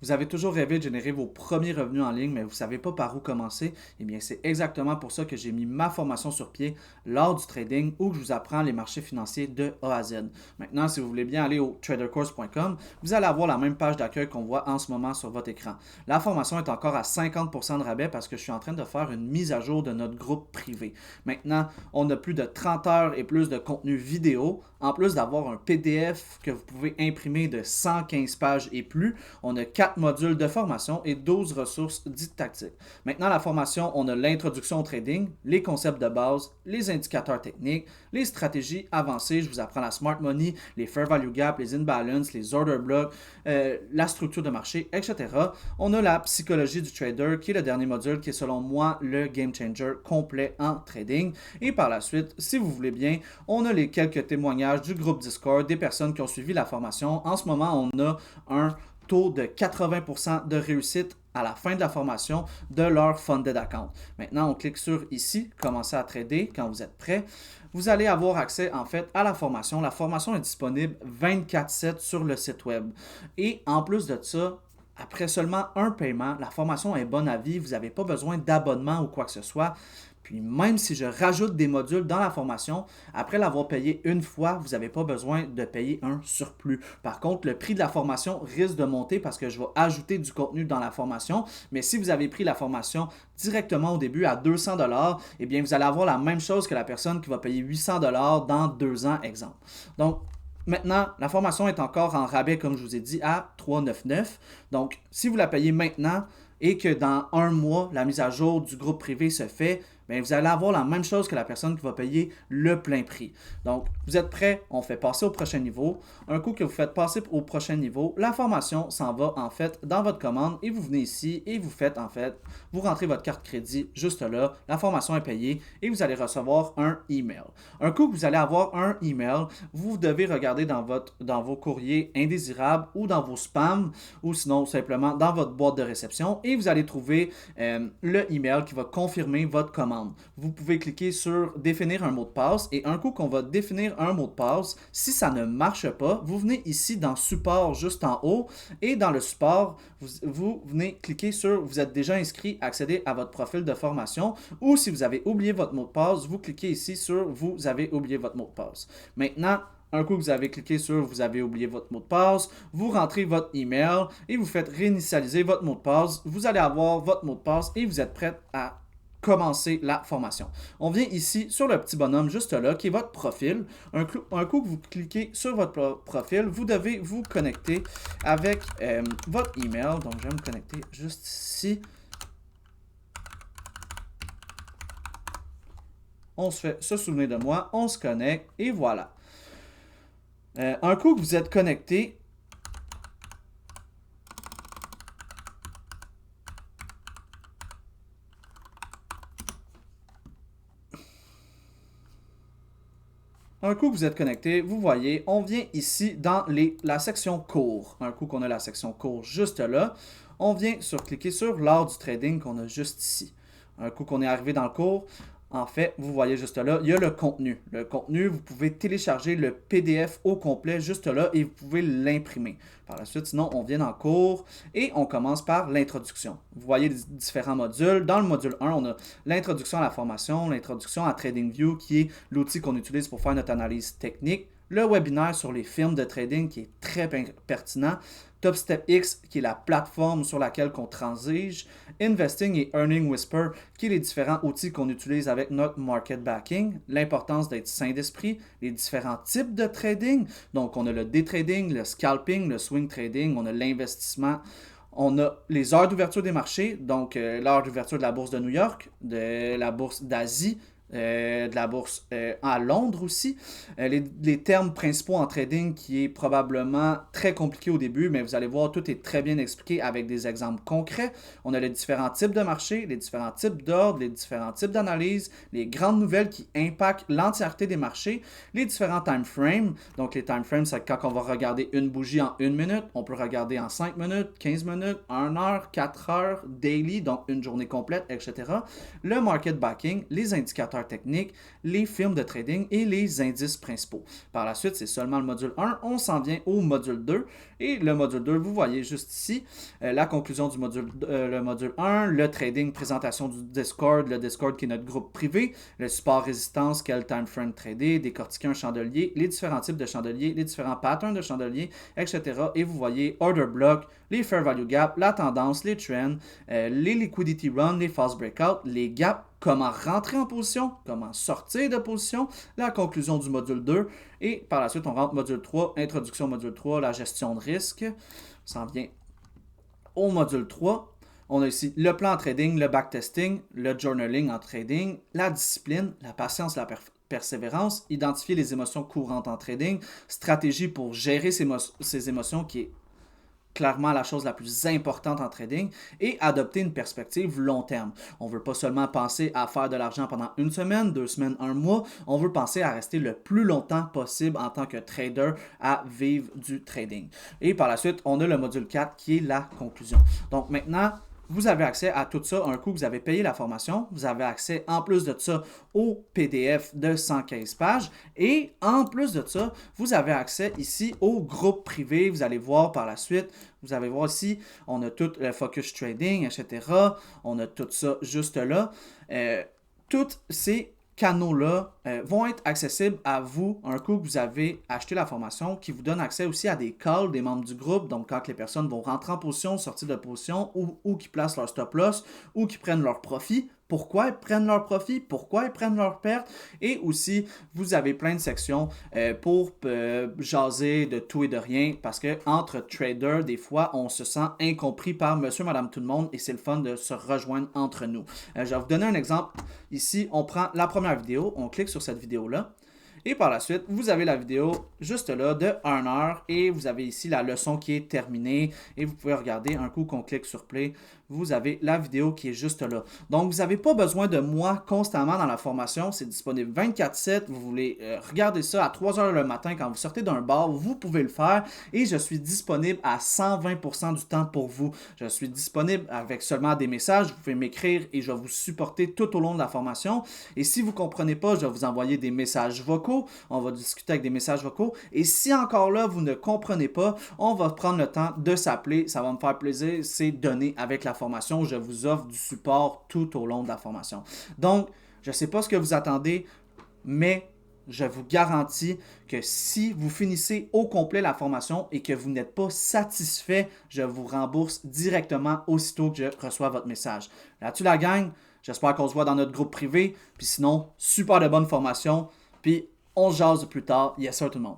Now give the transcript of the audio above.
Vous avez toujours rêvé de générer vos premiers revenus en ligne, mais vous ne savez pas par où commencer? Eh bien, c'est exactement pour ça que j'ai mis ma formation sur pied, l'art du trading, où je vous apprends les marchés financiers de A à Z. Maintenant, si vous voulez bien aller au tradercourse.com, vous allez avoir la même page d'accueil qu'on voit en ce moment sur votre écran. La formation est encore à 50% de rabais parce que je suis en train de faire une mise à jour de notre groupe privé. Maintenant, on a plus de 30 heures et plus de contenu vidéo, en plus d'avoir un PDF que vous pouvez imprimer de 115 pages et plus. On a 4 modules de formation et 12 ressources dites tactiques. Maintenant, la formation, on a l'introduction au trading, les concepts de base, les indicateurs techniques, les stratégies avancées. Je vous apprends la smart money, les fair value gap, les imbalance, les order blocks, la structure de marché, etc. On a la psychologie du trader, qui est le dernier module, qui est selon moi le game changer complet en trading. Et par la suite, si vous voulez bien, on a les quelques témoignages du groupe Discord, des personnes qui ont suivi la formation. En ce moment, on a un taux de 80% de réussite à la fin de la formation de leur funded account. Maintenant, on clique sur ici, commencer à trader quand vous êtes prêt. Vous allez avoir accès en fait à la formation. La formation est disponible 24/7 sur le site web. Et en plus de ça, après seulement un paiement, la formation est bonne à vie. Vous n'avez pas besoin d'abonnement ou quoi que ce soit. Puis même si je rajoute des modules dans la formation, après l'avoir payé une fois, vous n'avez pas besoin de payer un surplus. Par contre, le prix de la formation risque de monter parce que je vais ajouter du contenu dans la formation. Mais si vous avez pris la formation directement au début à 200$, eh bien vous allez avoir la même chose que la personne qui va payer 800$ dans 2 ans, exemple. Donc, maintenant, la formation est encore en rabais, comme je vous ai dit, à 399. Donc, si vous la payez maintenant et que dans un mois, la mise à jour du groupe privé se fait, bien, vous allez avoir la même chose que la personne qui va payer le plein prix. Donc, vous êtes prêts? On fait passer au prochain niveau. Un coup que vous faites passer au prochain niveau, la formation s'en va en fait dans votre commande et vous venez ici et vous faites en fait, vous rentrez votre carte crédit juste là, la formation est payée et vous allez recevoir un email. Un coup que vous allez avoir un email, vous devez regarder dans vos courriers indésirables ou dans vos spams ou sinon simplement dans votre boîte de réception et vous allez trouver le email qui va confirmer votre commande. Vous pouvez cliquer sur définir un mot de passe et un coup qu'on va définir un mot de passe, si ça ne marche pas, vous venez ici dans support juste en haut et dans le support, vous venez cliquer sur vous êtes déjà inscrit, accéder à votre profil de formation ou si vous avez oublié votre mot de passe, vous cliquez ici sur vous avez oublié votre mot de passe. Maintenant, un coup que vous avez cliqué sur vous avez oublié votre mot de passe, vous rentrez votre email et vous faites réinitialiser votre mot de passe. Vous allez avoir votre mot de passe et vous êtes prêt à commencer la formation. On vient ici sur le petit bonhomme juste là qui est votre profil. Un coup que vous cliquez sur votre profil, vous devez vous connecter avec votre email. Donc, je vais me connecter juste ici. On se fait se souvenir de moi, on se connecte et voilà. Un coup que vous êtes connecté, vous voyez, on vient ici dans la section cours. Un coup qu'on a la section cours juste là, on vient cliquer sur l'art du trading qu'on a juste ici. Un coup qu'on est arrivé dans le cours, en fait, vous voyez juste là, il y a le contenu. Le contenu, vous pouvez télécharger le PDF au complet juste là et vous pouvez l'imprimer. Par la suite, sinon, on vient dans le cours et on commence par l'introduction. Vous voyez les différents modules. Dans le module 1, on a l'introduction à la formation, l'introduction à TradingView qui est l'outil qu'on utilise pour faire notre analyse technique. Le webinaire sur les firmes de trading qui est très pertinent. Top Step X qui est la plateforme sur laquelle on transige. Investing et Earning Whisper qui est les différents outils qu'on utilise avec notre market backing. L'importance d'être sain d'esprit. Les différents types de trading. Donc on a le day trading, le scalping, le swing trading. On a l'investissement. On a les heures d'ouverture des marchés. Donc l'heure d'ouverture de la bourse de New York, de la bourse d'Asie. De la bourse à Londres aussi. Les termes principaux en trading qui est probablement très compliqué au début, mais vous allez voir, tout est très bien expliqué avec des exemples concrets. On a les différents types de marchés, les différents types d'ordres, les différents types d'analyses, les grandes nouvelles qui impactent l'entièreté des marchés, les différents time frames. Donc les time frames, c'est quand on va regarder une bougie en 1 minute, on peut regarder en 5 minutes, 15 minutes, 1 heure, 4 heures, daily, donc une journée complète, etc. Le market backing, les indicateurs indicateurs techniques, les firmes de trading et les indices principaux. Par la suite, c'est seulement le module 1. On s'en vient au module 2. Et le module 2, vous voyez juste ici, la conclusion du module, le module 1, le trading, présentation du Discord, le Discord qui est notre groupe privé, le support résistance, quel time frame trader, décortiquer un chandelier, les différents types de chandeliers, les différents patterns de chandeliers, etc. Et vous voyez order block, les fair value gap, la tendance, les trends, les liquidity run, les false breakout, les gaps, comment rentrer en position, comment sortir de position, la conclusion du module 2 et par la suite on rentre module 3, introduction module 3, la gestion de risque. On s'en vient au module 3. On a ici le plan en trading, le backtesting, le journaling en trading, la discipline, la patience, la persévérance, identifier les émotions courantes en trading, stratégie pour gérer ces émotions qui est clairement la chose la plus importante en trading et adopter une perspective long terme. On ne veut pas seulement penser à faire de l'argent pendant une semaine, 2 semaines, 1 mois. On veut penser à rester le plus longtemps possible en tant que trader à vivre du trading. Et par la suite, on a le module 4 qui est la conclusion. Donc maintenant, vous avez accès à tout ça un coup que vous avez payé la formation. Vous avez accès en plus de ça au PDF de 115 pages. Et en plus de ça, vous avez accès ici au groupe privé. Vous allez voir par la suite. Vous allez voir ici, on a tout le focus trading, etc. On a tout ça juste là. Toutes ces canaux-là vont être accessibles à vous un coup que vous avez acheté la formation, qui vous donne accès aussi à des calls des membres du groupe. Donc, quand les personnes vont rentrer en position, sortir de position, ou qui placent leur stop loss, ou qui prennent leur profit. Pourquoi ils prennent leur profit, pourquoi ils prennent leur perte. Et aussi, vous avez plein de sections pour jaser de tout et de rien parce que entre traders, des fois, on se sent incompris par monsieur, madame, tout le monde et c'est le fun de se rejoindre entre nous. Je vais vous donner un exemple. Ici, on prend la première vidéo, on clique sur cette vidéo-là. Et par la suite, vous avez la vidéo juste là de 1 heure et vous avez ici la leçon qui est terminée et vous pouvez regarder un coup qu'on clique sur play. Vous avez la vidéo qui est juste là. Donc, vous n'avez pas besoin de moi constamment dans la formation. C'est disponible 24/7. Vous voulez regarder ça à 3 heures le matin quand vous sortez d'un bar, vous pouvez le faire. Et je suis disponible à 120% du temps pour vous. Je suis disponible avec seulement des messages. Vous pouvez m'écrire et je vais vous supporter tout au long de la formation. Et si vous ne comprenez pas, je vais vous envoyer des messages vocaux. On va discuter avec des messages vocaux. Et si encore là, vous ne comprenez pas, on va prendre le temps de s'appeler. Ça va me faire plaisir. C'est donné avec la formation. Je vous offre du support tout au long de la formation. Donc, je ne sais pas ce que vous attendez, mais je vous garantis que si vous finissez au complet la formation et que vous n'êtes pas satisfait, je vous rembourse directement aussitôt que je reçois votre message. Là-dessus, la gang, j'espère qu'on se voit dans notre groupe privé. Puis sinon, super de bonne formation. Puis on se jase plus tard. Yes sir tout le monde.